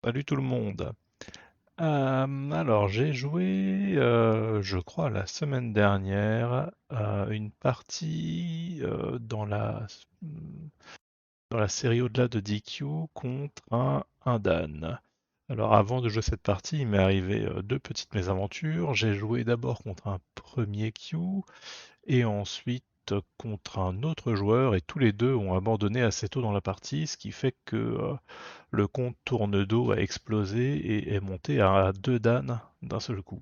Salut tout le monde. Alors j'ai joué, je crois la semaine dernière, une partie dans la série Au-delà de DQ contre un Dan. Alors avant de jouer cette partie, il m'est arrivé deux petites mésaventures. J'ai joué d'abord contre un premier Q et ensuite contre un autre joueur et tous les deux ont abandonné assez tôt dans la partie, ce qui fait que le compte tourne d'eau a explosé et est monté à 2 Dan d'un seul coup.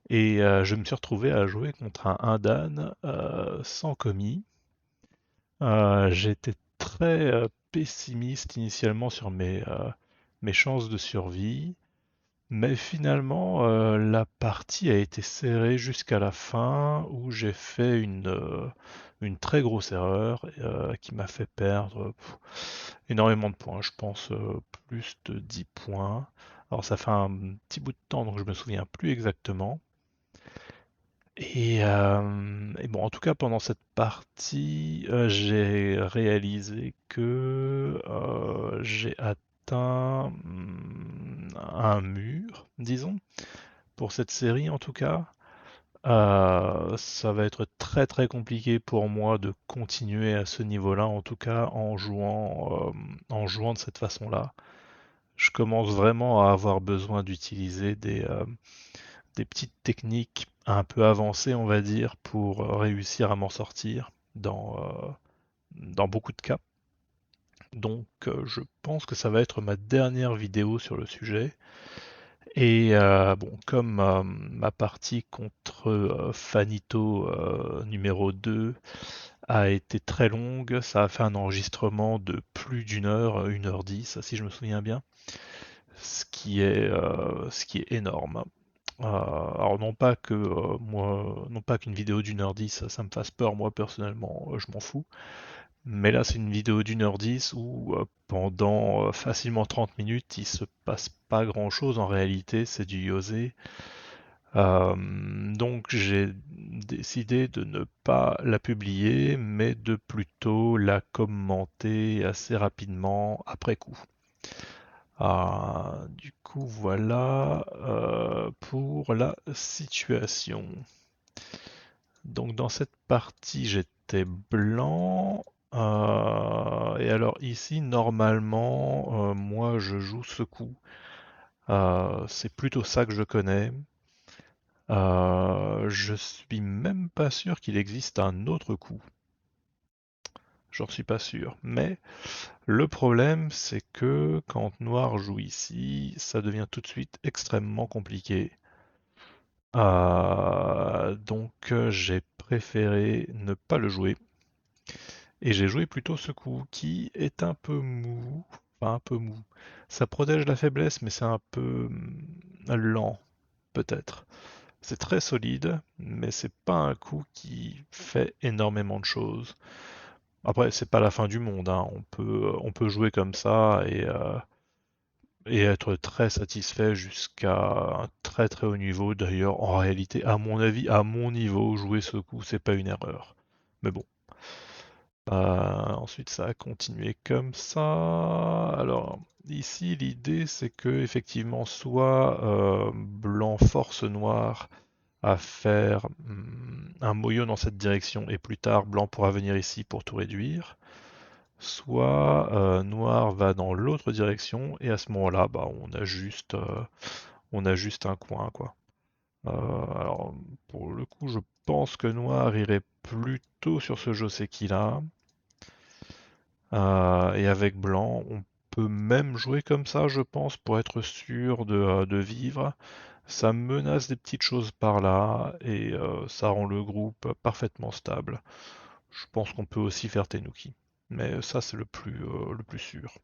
Et je me suis retrouvé à jouer contre un Dan sans commis. J'étais très pessimiste initialement sur mes chances de survie, mais finalement la partie a été serrée jusqu'à la fin où j'ai fait une très grosse erreur qui m'a fait perdre énormément de points, je pense plus de 10 points. Alors ça fait un petit bout de temps, donc je me souviens plus exactement. Et bon, en tout cas, pendant cette partie, j'ai réalisé que j'ai atteint un mur, disons, pour cette série en tout cas. Ça va être très très compliqué pour moi de continuer à ce niveau-là, en tout cas en jouant de cette façon-là. Je commence vraiment à avoir besoin d'utiliser des petites techniques un peu avancées, on va dire, pour réussir à m'en sortir dans beaucoup de cas. Donc je pense que ça va être ma dernière vidéo sur le sujet. Et bon, comme ma partie contre Fanito numéro 2 a été très longue, ça a fait un enregistrement de plus d'une heure, 1h10, si je me souviens bien, ce qui est énorme. Alors non pas que non pas qu'une vidéo d'1h10 ça me fasse peur, moi personnellement je m'en fous, mais là c'est une vidéo d'1h10 où pendant facilement 30 minutes il se passe pas grand chose en réalité, c'est du Yosé. Donc j'ai décidé de ne pas la publier, mais de plutôt la commenter assez rapidement après coup. Du coup, voilà pour la situation. Donc dans cette partie, j'étais blanc. Et alors ici, normalement, moi je joue ce coup. C'est plutôt ça que je connais. Je suis même pas sûr qu'il existe un autre coup. J'en suis pas sûr. Mais le problème, c'est que quand Noir joue ici, ça devient tout de suite extrêmement compliqué. Donc j'ai préféré ne pas le jouer. Et j'ai joué plutôt ce coup qui est un peu mou. Enfin un peu mou. Ça protège la faiblesse, mais c'est un peu lent, peut-être. C'est très solide, mais c'est pas un coup qui fait énormément de choses. Après, c'est pas la fin du monde, hein. On peut jouer comme ça et être très satisfait jusqu'à un très très haut niveau. D'ailleurs, en réalité, à mon avis, à mon niveau, jouer ce coup, c'est pas une erreur. Mais bon. Ensuite, ça a continué comme ça. Alors, ici, l'idée, c'est que effectivement, soit blanc force noir à faire un moyo dans cette direction, et plus tard, blanc pourra venir ici pour tout réduire. Soit noir va dans l'autre direction, et à ce moment-là, bah, on a juste un coin, quoi. Alors, pour le coup, je pense que noir irait plutôt sur ce Joseki-là. Et avec blanc, on peut même jouer comme ça, je pense, pour être sûr de vivre. Ça menace des petites choses par là, et ça rend le groupe parfaitement stable. Je pense qu'on peut aussi faire Tenuki. Mais ça, c'est le plus sûr.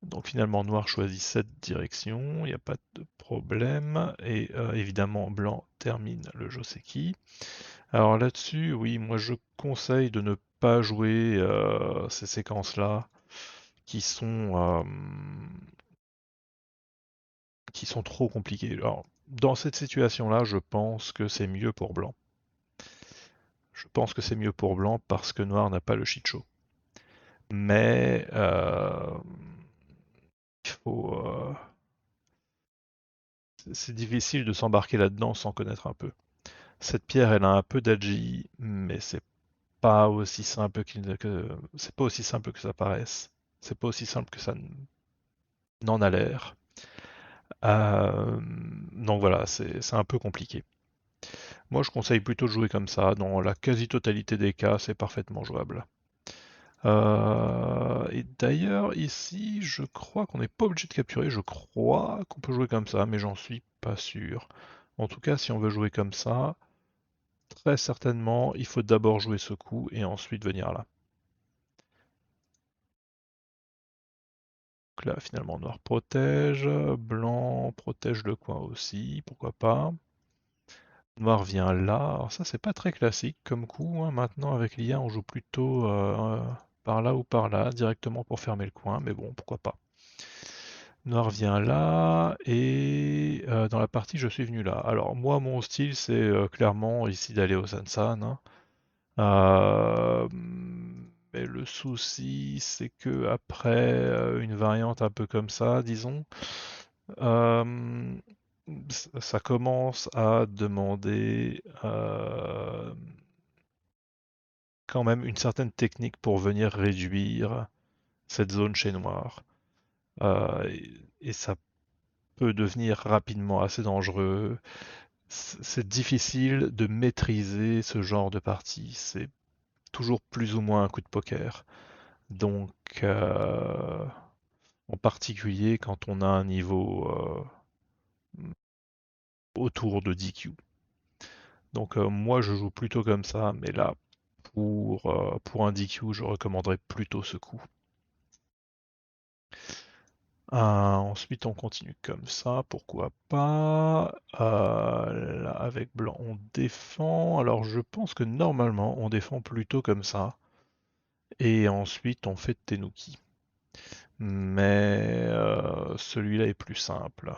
Donc finalement, noir choisit cette direction, il n'y a pas de problème. Et évidemment, blanc termine le Joseki. Alors là-dessus, oui, moi je conseille de ne pas jouer ces séquences-là qui sont, euh, qui sont trop compliquées. Alors, dans cette situation-là, je pense que c'est mieux pour blanc. Je pense que c'est mieux pour blanc parce que noir n'a pas le Shicho. Mais c'est difficile de s'embarquer là-dedans sans connaître un peu. Cette pierre, elle a un peu d'Agi, mais pas aussi simple c'est pas aussi simple que ça paraisse. C'est pas aussi simple que ça n'en a l'air. Donc voilà, c'est un peu compliqué. Moi, je conseille plutôt de jouer comme ça. Dans la quasi-totalité des cas, c'est parfaitement jouable. Et d'ailleurs, ici, je crois qu'on n'est pas obligé de capturer. Je crois qu'on peut jouer comme ça, mais j'en suis pas sûr. En tout cas, si on veut jouer comme ça, très certainement, il faut d'abord jouer ce coup et ensuite venir là. Donc là, finalement, noir protège, blanc protège le coin aussi, pourquoi pas. Noir vient là. Alors ça, c'est pas très classique comme coup, hein. Maintenant, avec l'IA, on joue plutôt par là ou par là, directement pour fermer le coin, mais bon, pourquoi pas. Noir vient là, et dans la partie, je suis venu là. Alors moi, mon style, c'est clairement ici d'aller au Sansan, hein. Euh, mais le souci, c'est que après une variante un peu comme ça, disons, euh, ça commence à demander quand même une certaine technique pour venir réduire cette zone chez noir. Et ça peut devenir rapidement assez dangereux. C'est difficile de maîtriser ce genre de partie. C'est toujours plus ou moins un coup de poker. Donc, en particulier quand on a un niveau autour de DQ. Donc, moi, je joue plutôt comme ça, mais là, pour un DQ, je recommanderais plutôt ce coup. Ensuite, on continue comme ça, pourquoi pas. Là, avec blanc, on défend. Alors, je pense que normalement, on défend plutôt comme ça. Et ensuite, on fait Tenuki. Mais celui-là est plus simple.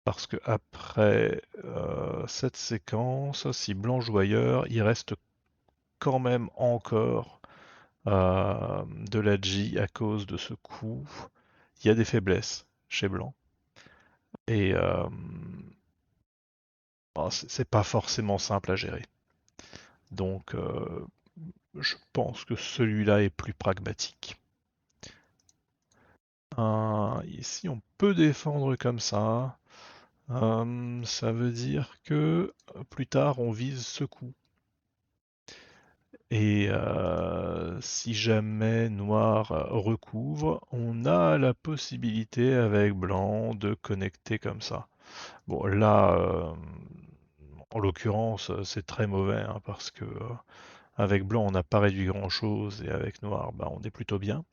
Parce que après cette séquence, si blanc joue ailleurs, il reste quand même encore de la G à cause de ce coup. Il y a des faiblesses chez blanc. Et c'est pas forcément simple à gérer. Donc je pense que celui-là est plus pragmatique. Ici, on peut défendre comme ça. Ça veut dire que plus tard, on vise ce coup. Et si jamais noir recouvre, on a la possibilité avec blanc de connecter comme ça. Bon, là, en l'occurrence, c'est très mauvais, hein, parce que avec blanc, on n'a pas réduit grand-chose, et avec noir, bah, on est plutôt bien.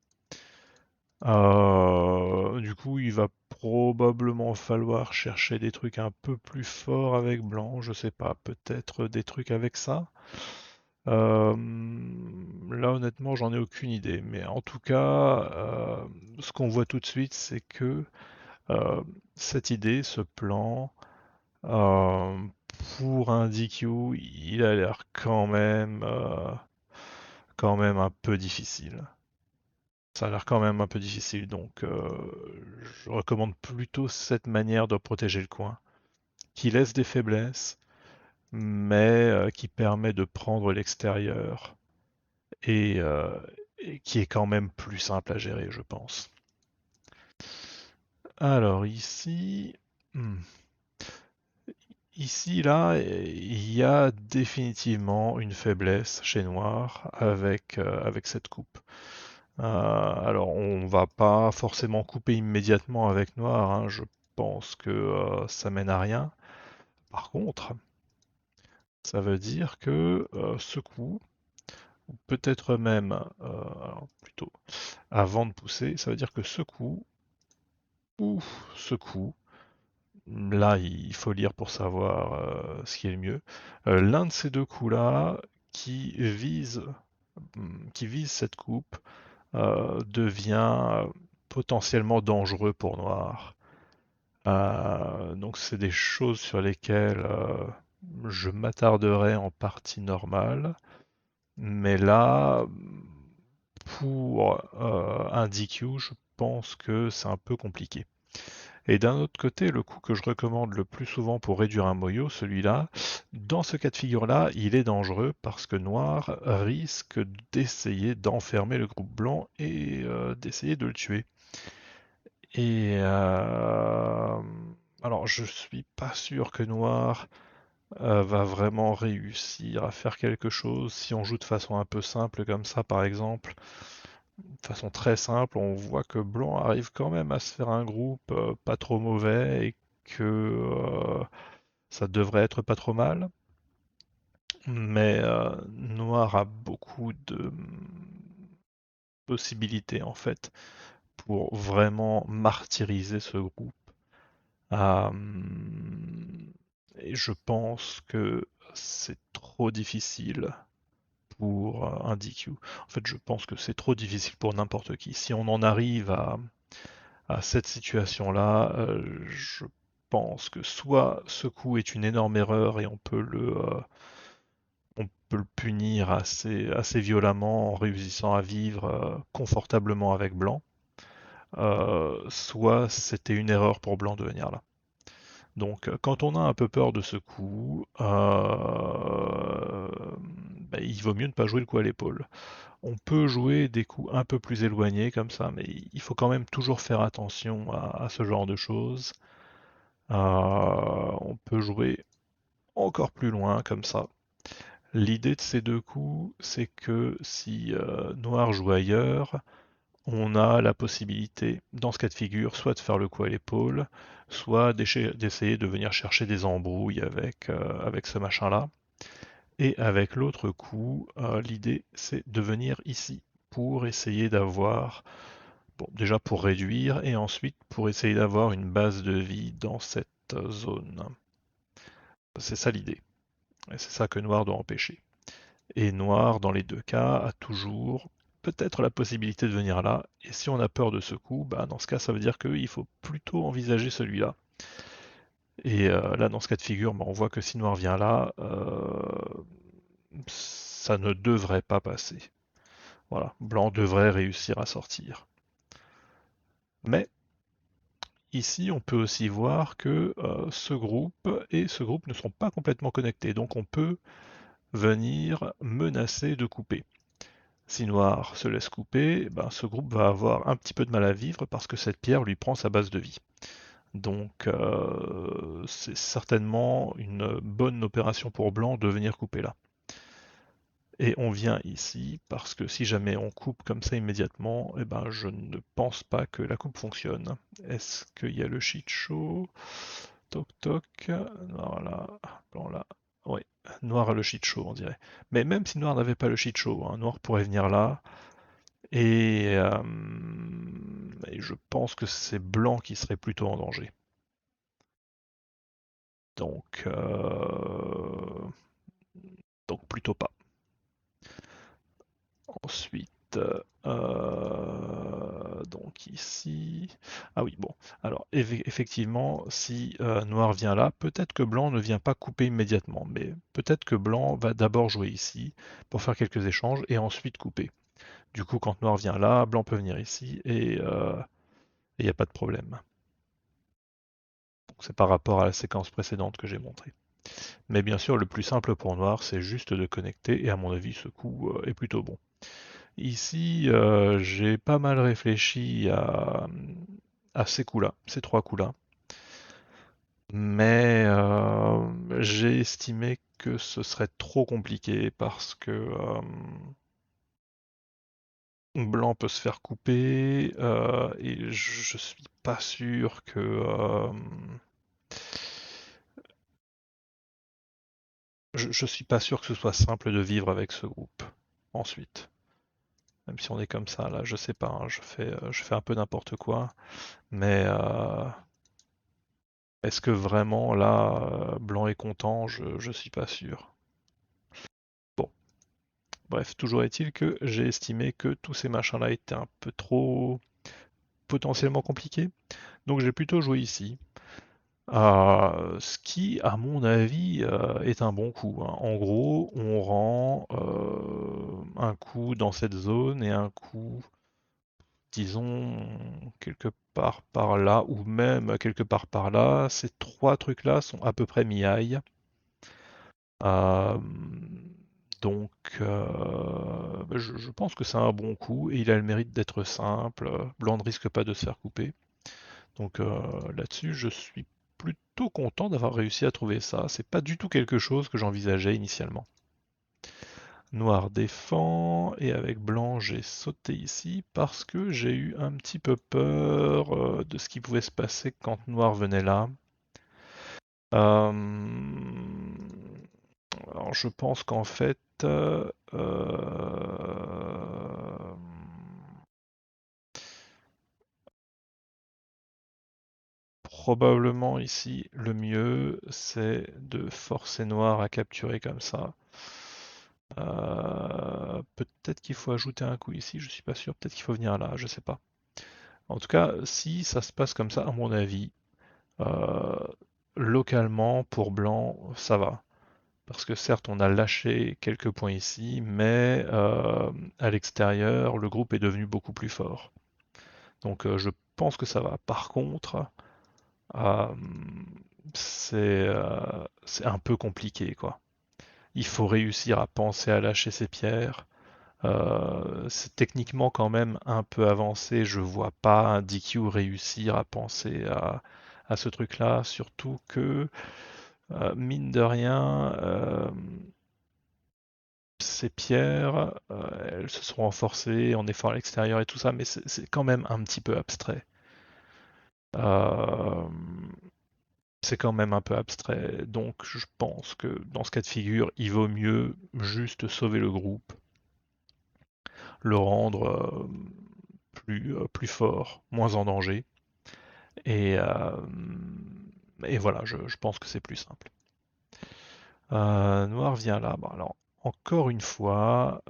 Du coup, il va probablement falloir chercher des trucs un peu plus forts avec blanc, je sais pas, peut-être des trucs avec ça. Euh, Là, honnêtement, j'en ai aucune idée, mais en tout cas, ce qu'on voit tout de suite, c'est que euh, cette idée, ce plan, euh, pour un DQ, il a l'air quand même un peu difficile. Ça a l'air quand même un peu difficile, donc je recommande plutôt cette manière de protéger le coin, qui laisse des faiblesses, mais qui permet de prendre l'extérieur et, et qui est quand même plus simple à gérer, je pense. Alors ici, hmm, ici là, il y a définitivement une faiblesse chez Noir avec cette coupe. Alors, on va pas forcément couper immédiatement avec noir, hein, je pense que ça mène à rien. Par contre, ça veut dire que ce coup, ou peut-être même, alors plutôt avant de pousser, ça veut dire que ce coup, ou ce coup, là il faut lire pour savoir ce qui est le mieux, l'un de ces deux coups-là qui vise cette coupe, devient potentiellement dangereux pour Noir. Donc c'est des choses sur lesquelles je m'attarderai en partie normale, mais là, pour un DQ, je pense que c'est un peu compliqué. Et d'un autre côté, le coup que je recommande le plus souvent pour réduire un moyo, celui-là, dans ce cas de figure-là, il est dangereux parce que noir risque d'essayer d'enfermer le groupe blanc et d'essayer de le tuer. Et alors, je suis pas sûr que noir va vraiment réussir à faire quelque chose si on joue de façon un peu simple comme ça, par exemple. De façon très simple, on voit que Blanc arrive quand même à se faire un groupe pas trop mauvais et que ça devrait être pas trop mal. Mais Noir a beaucoup de possibilités en fait pour vraiment martyriser ce groupe. Euh, et je pense que c'est trop difficile pour un DQ. En fait, je pense que c'est trop difficile pour n'importe qui. Si on en arrive à cette situation-là, je pense que soit ce coup est une énorme erreur et on peut le punir assez violemment en réussissant à vivre confortablement avec Blanc, soit c'était une erreur pour Blanc de venir là. Donc, quand on a un peu peur de ce coup, bah, il vaut mieux ne pas jouer le coup à l'épaule. On peut jouer des coups un peu plus éloignés comme ça, mais il faut quand même toujours faire attention à ce genre de choses. On peut jouer encore plus loin comme ça. L'idée de ces deux coups, c'est que si Noir joue ailleurs, on a la possibilité, dans ce cas de figure, soit de faire le coup à l'épaule, soit d'essayer de venir chercher des embrouilles avec ce machin-là. Et avec l'autre coup, l'idée c'est de venir ici pour essayer d'avoir, bon, déjà pour réduire et ensuite pour essayer d'avoir une base de vie dans cette zone. C'est ça l'idée. Et c'est ça que Noir doit empêcher. Et Noir, dans les deux cas, a toujours peut-être la possibilité de venir là. Et si on a peur de ce coup, bah dans ce cas, ça veut dire qu'il faut plutôt envisager celui-là. Et là, dans ce cas de figure, bah, on voit que si Noir vient là, ça ne devrait pas passer. Voilà, Blanc devrait réussir à sortir. Mais ici, on peut aussi voir que ce groupe et ce groupe ne sont pas complètement connectés. Donc on peut venir menacer de couper. Si Noir se laisse couper, ben, ce groupe va avoir un petit peu de mal à vivre parce que cette pierre lui prend sa base de vie. Donc c'est certainement une bonne opération pour Blanc de venir couper là. Et on vient ici parce que si jamais on coupe comme ça immédiatement, eh ben, je ne pense pas que la coupe fonctionne. Est-ce qu'il y a le cheat show? Toc toc. Voilà. Blanc là. Oui, Noir a le cheat show, on dirait. Mais même si Noir n'avait pas le cheat show, hein, Noir pourrait venir là. Et je pense que c'est Blanc qui serait plutôt en danger. Donc, donc plutôt pas. Ensuite, donc ici. Ah oui, bon. Alors, effectivement, si Noir vient là, peut-être que Blanc ne vient pas couper immédiatement, mais peut-être que Blanc va d'abord jouer ici pour faire quelques échanges et ensuite couper. Du coup, quand Noir vient là, Blanc peut venir ici et il n'y a pas de problème. C'est par rapport à la séquence précédente que j'ai montrée. Mais bien sûr, le plus simple pour Noir, c'est juste de connecter, et à mon avis, ce coup est plutôt bon. Ici, j'ai pas mal réfléchi à ces coups-là, ces trois coups-là. Mais j'ai estimé que ce serait trop compliqué parce que Blanc peut se faire couper et je suis pas sûr que je suis pas sûr que ce soit simple de vivre avec ce groupe ensuite. Même si on est comme ça, là, je sais pas, hein, je fais un peu n'importe quoi, mais est-ce que vraiment là, Blanc est content? Je suis pas sûr. Bon, bref, toujours est-il que j'ai estimé que tous ces machins-là étaient un peu trop potentiellement compliqués, donc j'ai plutôt joué ici. Ce qui, à mon avis, est un bon coup, hein. En gros, on rend un coup dans cette zone et un coup disons quelque part par là, ou même quelque part par là, ces trois trucs-là sont à peu près mi-aille. Euh, donc, je pense que c'est un bon coup et il a le mérite d'être simple. Blanc ne risque pas de se faire couper. Donc là-dessus, je suis plutôt content d'avoir réussi à trouver ça. C'est pas du tout quelque chose que j'envisageais initialement. Noir défend et avec blanc j'ai sauté ici parce que j'ai eu un petit peu peur de ce qui pouvait se passer quand noir venait là. Euh, alors je pense qu'en fait probablement ici le mieux c'est de forcer noir à capturer comme ça. Peut-être qu'il faut ajouter un coup ici, je suis pas sûr, peut-être qu'il faut venir là, je sais pas. En tout cas, si ça se passe comme ça, à mon avis, euh, localement, pour blanc, ça va. Parce que certes, on a lâché quelques points ici, mais à l'extérieur, le groupe est devenu beaucoup plus fort. Donc je pense que ça va. Par contre, euh, c'est un peu compliqué, quoi. Il faut réussir à penser à lâcher ses pierres. C'est techniquement quand même un peu avancé. Je vois pas un DQ réussir à penser à ce truc-là, surtout que, mine de rien, ces pierres, elles se sont renforcées en effort à l'extérieur et tout ça, mais c'est quand même un petit peu abstrait. Euh, c'est quand même un peu abstrait. Donc je pense que dans ce cas de figure, il vaut mieux juste sauver le groupe, le rendre plus fort, moins en danger. Et, euh, et voilà, je pense que c'est plus simple. Noir vient là. Bon, alors, encore une fois,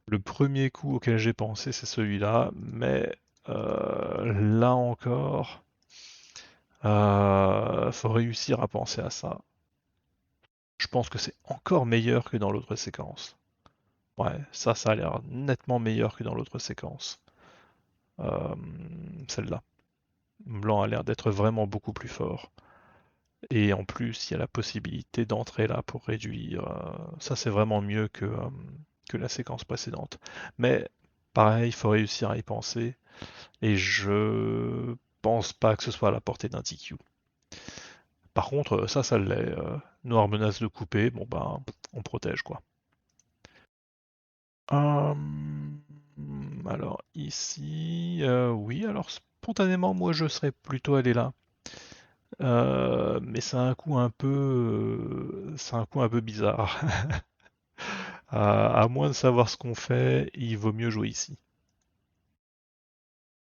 le premier coup auquel j'ai pensé, c'est celui-là, mais là encore, faut réussir à penser à ça. Je pense que c'est encore meilleur que dans l'autre séquence. Ouais, ça a l'air nettement meilleur que dans l'autre séquence. Euh, Celle-là. Blanc a l'air d'être vraiment beaucoup plus fort. Et en plus, il y a la possibilité d'entrer là pour réduire. Ça, c'est vraiment mieux que la séquence précédente. Mais pareil, il faut réussir à y penser. Et je pense pas que ce soit à la portée d'un TQ. Par contre, ça l'est. Noir menace de couper. Bon ben, on protège quoi. Hum, alors ici, oui. Alors spontanément, moi, je serais plutôt allé là. Mais c'est un coup un peu bizarre. À moins de savoir ce qu'on fait, il vaut mieux jouer ici.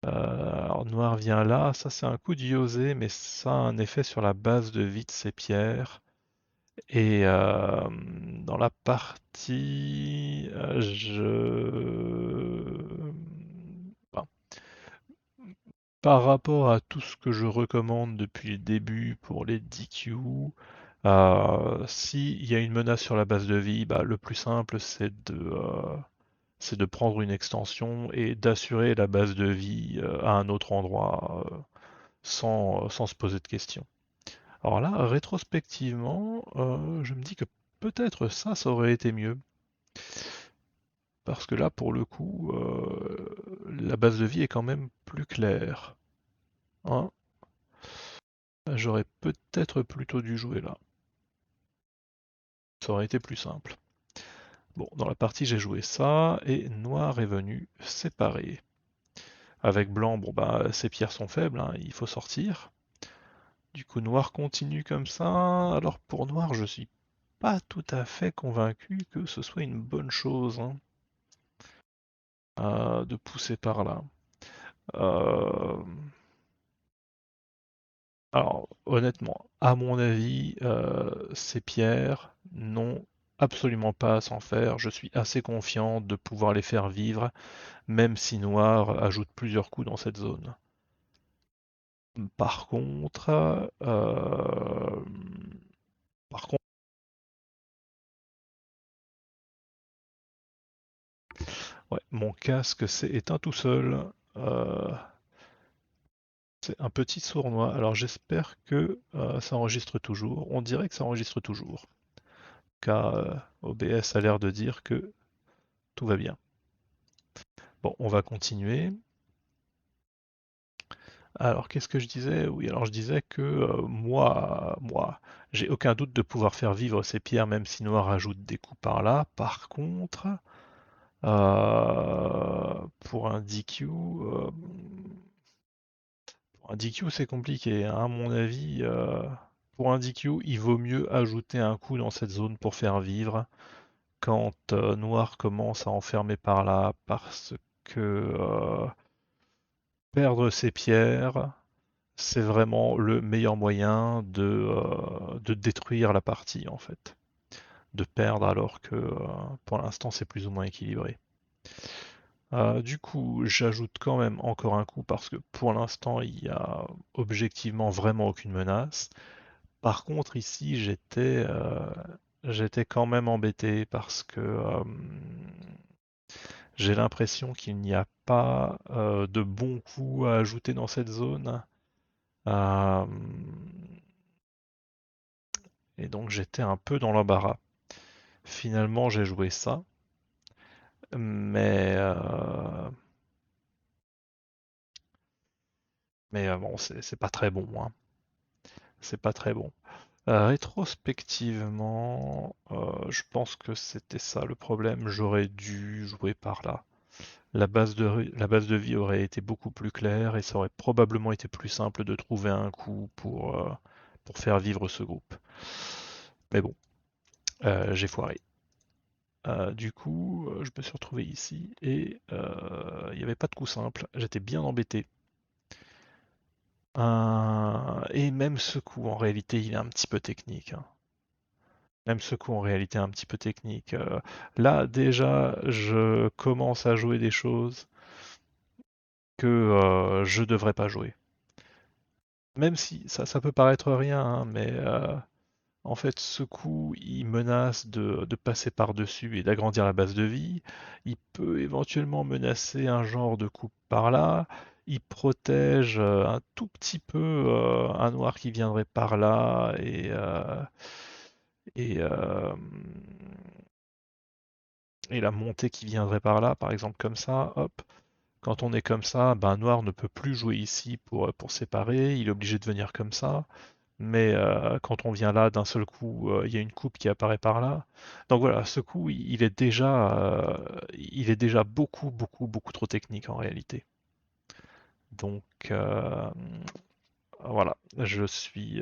Alors noir vient là, ça c'est un coup d'Iosé, mais ça a un effet sur la base de vie de ces pierres. Et dans la partie, enfin, par rapport à tout ce que je recommande depuis le début pour les DQ, s'il y a une menace sur la base de vie, bah, le plus simple c'est de prendre une extension et d'assurer la base de vie à un autre endroit sans se poser de questions. Alors là, rétrospectivement, je me dis que peut-être ça aurait été mieux. Parce que là, pour le coup, la base de vie est quand même plus claire. Hein. J'aurais peut-être plutôt dû jouer là. Ça aurait été plus simple. Bon, dans la partie, j'ai joué ça, et noir est venu séparer. Avec blanc, bon bah, ces pierres sont faibles, hein, il faut sortir. Du coup, noir continue comme ça. Alors pour noir, je suis pas tout à fait convaincu que ce soit une bonne chose hein, de pousser par là. Euh, Alors honnêtement, à mon avis, ces pierres n'ont absolument pas à s'en faire. Je suis assez confiant de pouvoir les faire vivre, même si noir ajoute plusieurs coups dans cette zone. Par contre, par Ouais, mon casque s'est éteint tout seul. Euh, c'est un petit sournois. Alors j'espère que ça enregistre toujours. On dirait que ça enregistre toujours. Car OBS a l'air de dire que tout va bien. Bon, on va continuer. Alors, qu'est-ce que je disais? Oui, alors je disais que moi, j'ai aucun doute de pouvoir faire vivre ces pierres, même si Noir ajoute des coups par là. Par contre, pour un DQ, c'est compliqué, hein, à mon avis. Pour un DQ, il vaut mieux ajouter un coup dans cette zone pour faire vivre quand Noir commence à enfermer par là, parce que perdre ses pierres, c'est vraiment le meilleur moyen de détruire la partie en fait. De perdre alors que pour l'instant c'est plus ou moins équilibré. Du coup, j'ajoute quand même encore un coup parce que pour l'instant il y a objectivement vraiment aucune menace. Par contre ici j'étais quand même embêté parce que j'ai l'impression qu'il n'y a pas de bons coups à ajouter dans cette zone. Euh, et donc j'étais un peu dans l'embarras. Finalement, j'ai joué ça, mais bon, c'est pas très bon, hein. C'est pas très bon. Rétrospectivement, je pense que c'était ça le problème. J'aurais dû jouer par là. La base de vie aurait été beaucoup plus claire et ça aurait probablement été plus simple de trouver un coup pour faire vivre ce groupe. Mais bon, j'ai foiré. Du coup, je me suis retrouvé ici et il n'y avait pas de coup simple. J'étais bien embêté. Et même ce coup, en réalité, il est un petit peu technique, hein. Même ce coup, en réalité, est un petit peu technique. Là, déjà, je commence à jouer des choses que je devrais pas jouer. Même si ça peut paraître rien, hein, mais en fait, ce coup, il menace de passer par-dessus et d'agrandir la base de vie. Il peut éventuellement menacer un genre de coupe par là. Il protège un tout petit peu un noir qui viendrait par là et, euh, et la montée qui viendrait par là, par exemple comme ça. Hop. Quand on est comme ça, ben, noir ne peut plus jouer ici pour séparer. Il est obligé de venir comme ça. Mais quand on vient là, d'un seul coup, il y a une coupe qui apparaît par là. Donc voilà, ce coup, il est déjà beaucoup, beaucoup, beaucoup trop technique en réalité. Donc voilà, je suis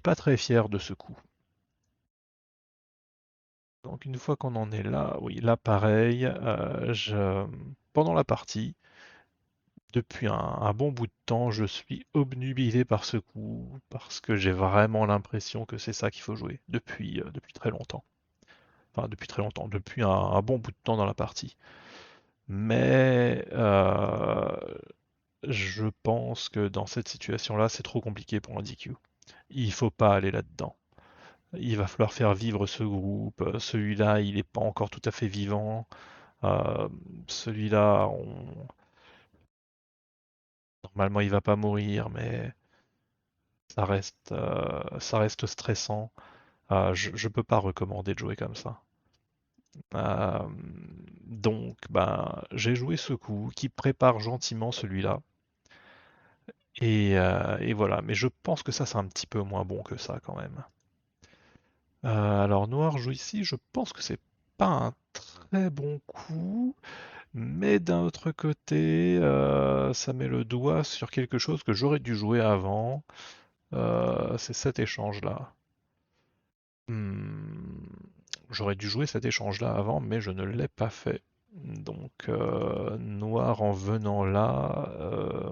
pas très fier de ce coup. Donc une fois qu'on en est là, oui, là pareil, pendant la partie, depuis un bon bout de temps, je suis obnubilé par ce coup, parce que j'ai vraiment l'impression que c'est ça qu'il faut jouer depuis très longtemps. Enfin, depuis très longtemps, depuis un bon bout de temps dans la partie. Mais je pense que dans cette situation-là, c'est trop compliqué pour un DQ. Il faut pas aller là-dedans. Il va falloir faire vivre ce groupe. Celui-là, il n'est pas encore tout à fait vivant. Euh, Celui-là, normalement, il va pas mourir, mais ça reste stressant. Je peux pas recommander de jouer comme ça. Euh, donc, ben, j'ai joué ce coup qui prépare gentiment celui-là. Et voilà, mais je pense que ça, c'est un petit peu moins bon que ça quand même. Alors, Noir joue ici, je pense que c'est pas un très bon coup, mais d'un autre côté, ça met le doigt sur quelque chose que j'aurais dû jouer avant. C'est cet échange-là. Hmm, j'aurais dû jouer cet échange-là avant, mais je ne l'ai pas fait. Donc, Noir en venant là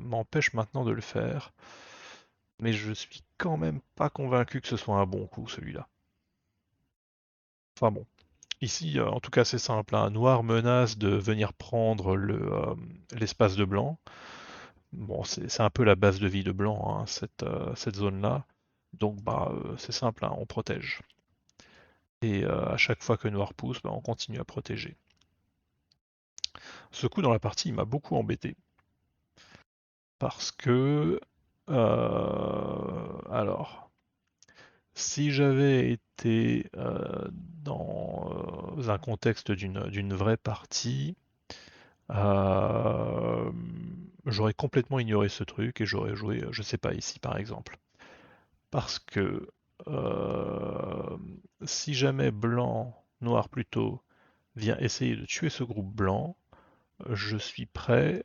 m'empêche maintenant de le faire. Mais je suis quand même pas convaincu que ce soit un bon coup celui-là. Enfin bon. Ici, en tout cas, c'est simple, hein. Noir menace de venir prendre l'espace de blanc. Bon, c'est un peu la base de vie de blanc, hein, cette zone-là. Donc, bah, c'est simple, hein, on protège. Et à chaque fois que noir pousse, bah, on continue à protéger. Ce coup dans la partie, il m'a beaucoup embêté. Parce que... alors... Si j'avais été dans un contexte d'une vraie partie, euh, j'aurais complètement ignoré ce truc et j'aurais joué, je sais pas, ici par exemple. Parce que euh, si jamais blanc, noir plutôt, vient essayer de tuer ce groupe blanc, je suis prêt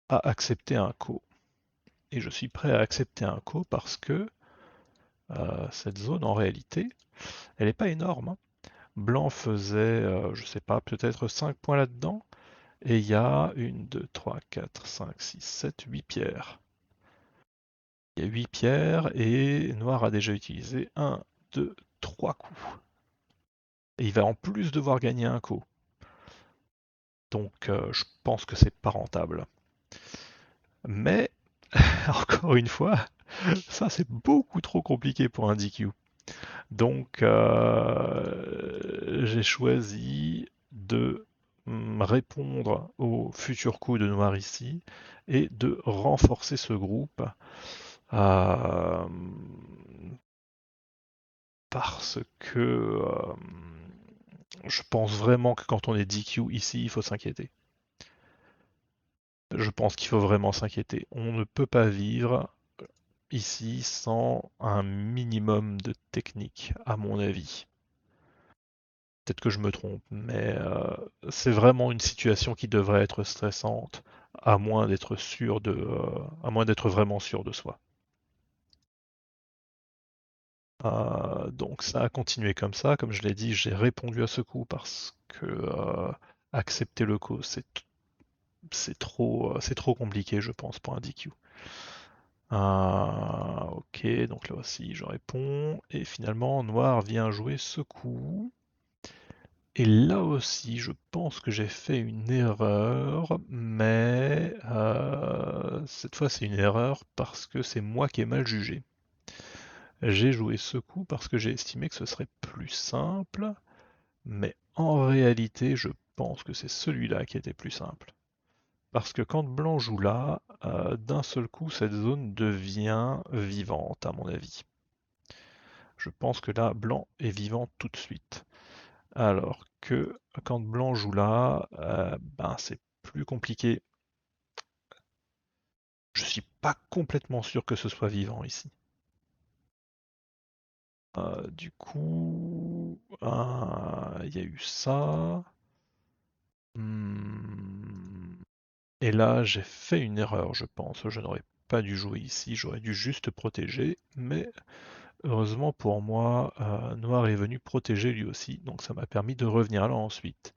à accepter un co. Et je suis prêt à accepter un co parce que cette zone, en réalité, elle n'est pas énorme, hein. Blanc faisait, je sais pas, peut-être 5 points là-dedans. Et il y a 1, 2, 3, 4, 5, 6, 7, 8 pierres. Il y a 8 pierres et Noir a déjà utilisé 1, 2, 3 coups. Et il va en plus devoir gagner un coup. Donc je pense que c'est pas rentable. Mais, encore une fois, ça c'est beaucoup trop compliqué pour un DQ. Donc j'ai choisi de répondre au futur coup de noir ici et de renforcer ce groupe euh, parce que je pense vraiment que quand on est DQ ici, il faut s'inquiéter. Je pense qu'il faut vraiment s'inquiéter. On ne peut pas vivre ici sans un minimum de technique, à mon avis. Peut-être que je me trompe, mais c'est vraiment une situation qui devrait être stressante, à moins d'être à moins d'être vraiment sûr de soi. Donc ça a continué comme ça, comme je l'ai dit, j'ai répondu à ce coup parce que accepter le coup, c'est trop compliqué, je pense, pour un DQ. Ok, donc là aussi je réponds, et finalement Noir vient jouer ce coup. Et là aussi, je pense que j'ai fait une erreur, mais cette fois c'est une erreur parce que c'est moi qui ai mal jugé. J'ai joué ce coup parce que j'ai estimé que ce serait plus simple, mais en réalité, je pense que c'est celui-là qui était plus simple. Parce que quand blanc joue là, d'un seul coup, cette zone devient vivante, à mon avis. Je pense que là, blanc est vivant tout de suite. Alors que quand blanc joue là, ben c'est plus compliqué. Je suis pas complètement sûr que ce soit vivant ici. Du coup, il y a eu ça. Hmm. Et là, j'ai fait une erreur, je pense. Je n'aurais pas dû jouer ici, j'aurais dû juste protéger. Mais heureusement pour moi, Noir est venu protéger lui aussi, donc ça m'a permis de revenir là ensuite.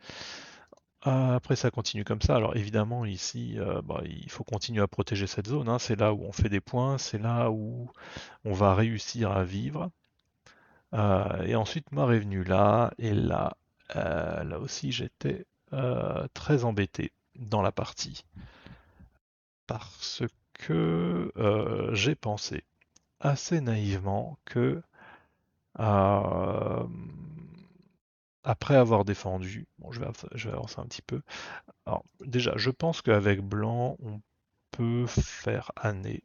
Après, ça continue comme ça. Alors évidemment, ici, bah, il faut continuer à protéger cette zone, hein. C'est là où on fait des points, c'est là où on va réussir à vivre. Et ensuite, Noir est venu là, et là, là aussi, j'étais très embêté dans la partie. Parce que j'ai pensé assez naïvement que euh, après avoir défendu, bon, je vais avancer un petit peu. Alors, déjà, je pense qu'avec blanc, on peut faire année.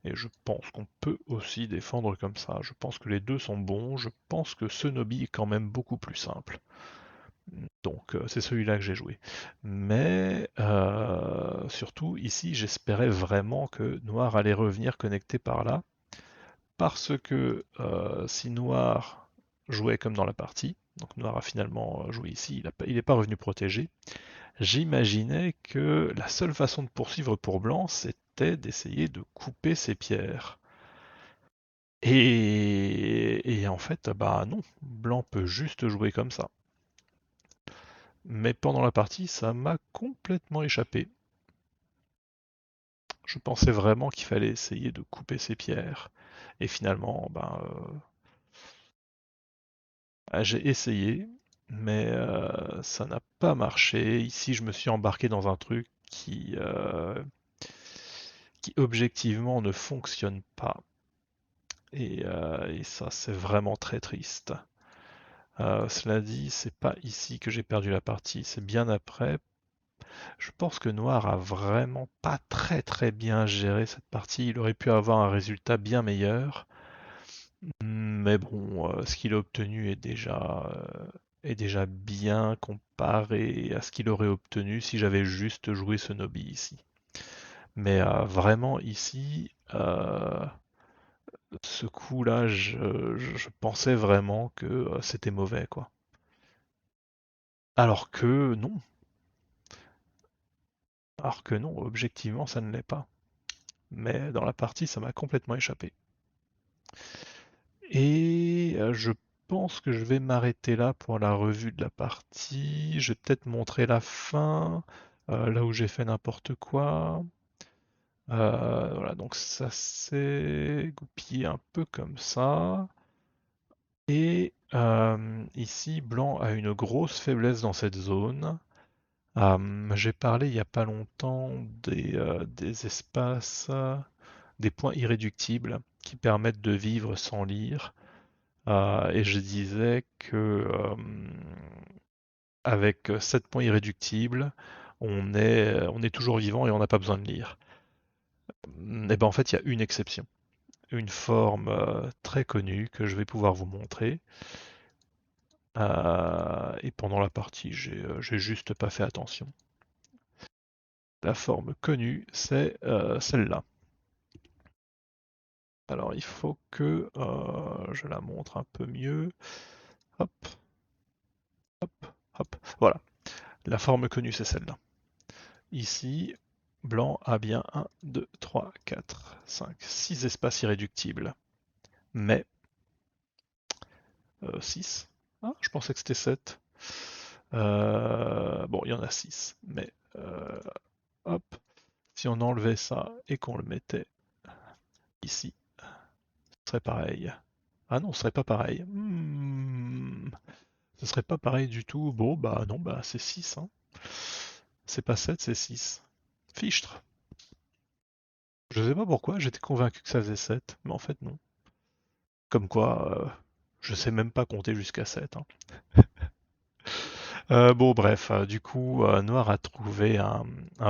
Et je pense qu'on peut aussi défendre comme ça. Je pense que les deux sont bons. Je pense que ce Nobi est quand même beaucoup plus simple. Donc c'est celui-là que j'ai joué. Mais surtout ici, j'espérais vraiment que Noir allait revenir connecté par là. Parce que si Noir jouait comme dans la partie, donc Noir a finalement joué ici, il n'est pas revenu protégé. J'imaginais que la seule façon de poursuivre pour Blanc, c'était d'essayer de couper ses pierres. Et en fait, bah non, Blanc peut juste jouer comme ça. Mais pendant la partie, ça m'a complètement échappé. Je pensais vraiment qu'il fallait essayer de couper ses pierres. Et finalement, j'ai essayé, mais ça n'a pas marché. Ici, je me suis embarqué dans un truc qui objectivement ne fonctionne pas. Et ça, c'est vraiment très triste. Cela dit, c'est pas ici que j'ai perdu la partie, c'est bien après. Je pense que Noir a vraiment pas très très bien géré cette partie. Il aurait pu avoir un résultat bien meilleur. Mais bon, ce qu'il a obtenu est déjà bien comparé à ce qu'il aurait obtenu si j'avais juste joué ce Nobi ici. Mais vraiment ici, ce coup-là, je pensais vraiment que c'était mauvais, quoi. Alors que non, alors que non, objectivement, ça ne l'est pas. Mais dans la partie, ça m'a complètement échappé. Et je pense que je vais m'arrêter là pour la revue de la partie. Je vais peut-être montrer la fin, là où j'ai fait n'importe quoi. Voilà, donc ça s'est goupillé un peu comme ça. Et ici, Blanc a une grosse faiblesse dans cette zone. J'ai parlé il n'y a pas longtemps des espaces, des points irréductibles qui permettent de vivre sans lire. Et je disais que avec 7 points irréductibles, on est toujours vivant et on n'a pas besoin de lire. Et ben en fait, il y a une exception, une forme très connue que je vais pouvoir vous montrer. Et pendant la partie, j'ai juste pas fait attention. La forme connue, c'est celle-là. Alors il faut que je la montre un peu mieux. Hop, hop, hop. Voilà. La forme connue, c'est celle-là. Ici, Blanc a bien 1, 2, 3, 4, 5, 6 espaces irréductibles. Mais 6. Ah, je pensais que c'était 7. Bon, il y en a 6. Mais hop, si on enlevait ça et qu'on le mettait ici, ce serait pareil. Ah non, ce serait pas pareil. Ce serait pas pareil du tout. Bon, bah non, bah c'est 6. Hein. C'est pas 7, c'est 6. Fichtre. Je sais pas pourquoi, j'étais convaincu que ça faisait 7, mais en fait non. Comme quoi, je sais même pas compter jusqu'à 7. Hein. Bon, bref, du coup, Noir a trouvé un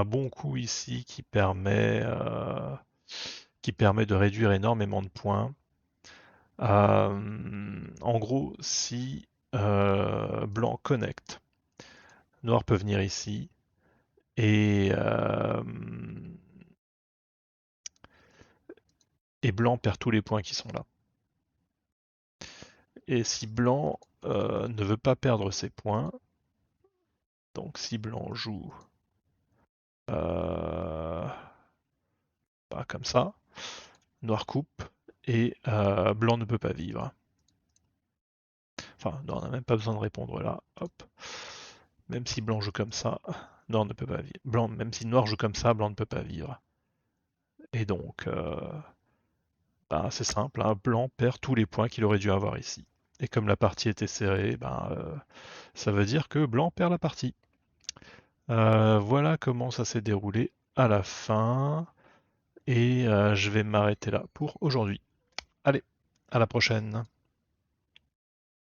bon coup ici qui permet de réduire énormément de points. En gros, si Blanc connecte, Noir peut venir ici et et Blanc perd tous les points qui sont là. Et si Blanc ne veut pas perdre ses points, donc si Blanc joue bah, comme ça, Noir coupe et Blanc ne peut pas vivre. Enfin, non, on n'a même pas besoin de répondre là. Hop. Même si Blanc joue comme ça, Noir ne peut pas vivre. Blanc, même si Noir joue comme ça, Blanc ne peut pas vivre. Et donc, bah, c'est simple, hein, Blanc perd tous les points qu'il aurait dû avoir ici. Et comme la partie était serrée, ben, ça veut dire que Blanc perd la partie. Voilà comment ça s'est déroulé à la fin. Et je vais m'arrêter là pour aujourd'hui. Allez, à la prochaine.